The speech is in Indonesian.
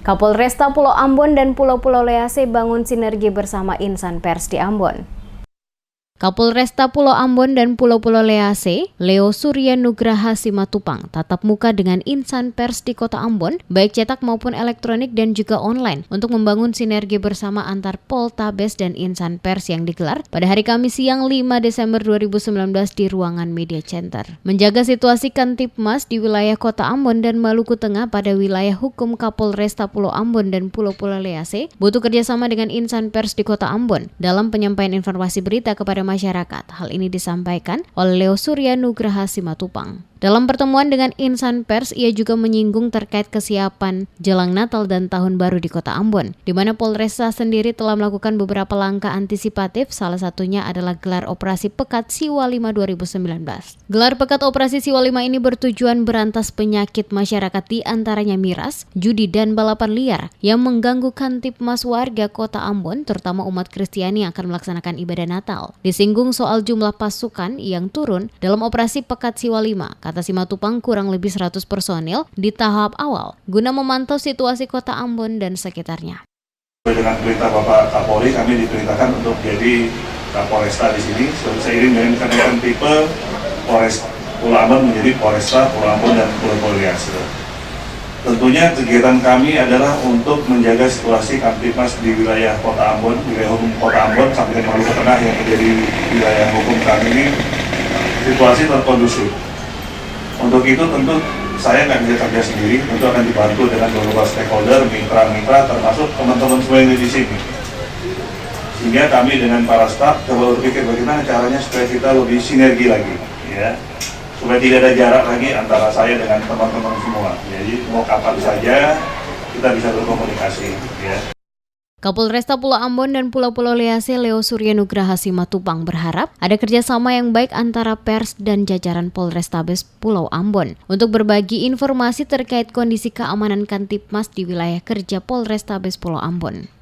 Kapolresta Pulau Ambon dan Pulau-Pulau Lease bangun sinergi bersama insan pers di Ambon. Kapolresta Pulau Ambon dan Pulau-Pulau Lease, Leo Surya Nugraha Simatupang, tatap muka dengan insan pers di Kota Ambon, baik cetak maupun elektronik dan juga online, untuk membangun sinergi bersama antar Poltabes dan insan pers yang digelar pada hari Kamis siang 5 Desember 2019 di ruangan Media Center. Menjaga situasi Kamtipmas di wilayah Kota Ambon dan Maluku Tengah pada wilayah hukum Kapolresta Pulau Ambon dan Pulau-Pulau Lease, butuh kerjasama dengan insan pers di Kota Ambon dalam penyampaian informasi berita kepada masyarakat. Hal ini disampaikan oleh Leo Surya Nugraha Simatupang. Dalam pertemuan dengan insan pers, ia juga menyinggung terkait kesiapan jelang Natal dan Tahun Baru di Kota Ambon, di mana Polresta sendiri telah melakukan beberapa langkah antisipatif, salah satunya adalah gelar Operasi Pekat Siwa 5 2019. Gelar Pekat Operasi Siwa 5 ini bertujuan berantas penyakit masyarakat di antaranya miras, judi, dan balapan liar yang mengganggu Kamtipmas warga Kota Ambon, terutama umat Kristiani yang akan melaksanakan ibadah Natal. Disinggung soal jumlah pasukan yang turun dalam Operasi Pekat Siwa 5, kata Simatupang kurang lebih 100 personil di tahap awal guna memantau situasi Kota Ambon dan sekitarnya. Dengan perintah Bapak Kapolri, kami diperintahkan untuk jadi Kapolresta di sini. Seiring dengan kenaikan tipe, Polres Pulau Ambon menjadi Polresta Pulau Ambon dan Pulau-Pulau Lease. Tentunya kegiatan kami adalah untuk menjaga situasi Kamtipmas di wilayah Kota Ambon, wilayah hukum Kota Ambon sampai ke Maluku Tengah yang menjadi wilayah hukum kami ini situasi terkondusif. Untuk itu tentu saya nggak bisa kerja sendiri, tentu akan dibantu dengan beberapa stakeholder, mitra-mitra, termasuk teman-teman semua yang di sini. Sehingga kami dengan para staf coba berpikir bagaimana caranya supaya kita lebih sinergi lagi, ya, supaya tidak ada jarak lagi antara saya dengan teman-teman semua. Jadi mau kapan saja kita bisa berkomunikasi, ya. Kapolresta Pulau Ambon dan Pulau-Pulau Lease Leo Surya Nugraha Simatupang berharap ada kerjasama yang baik antara pers dan jajaran Polrestabes Pulau Ambon untuk berbagi informasi terkait kondisi keamanan Kamtipmas di wilayah kerja Polrestabes Pulau Ambon.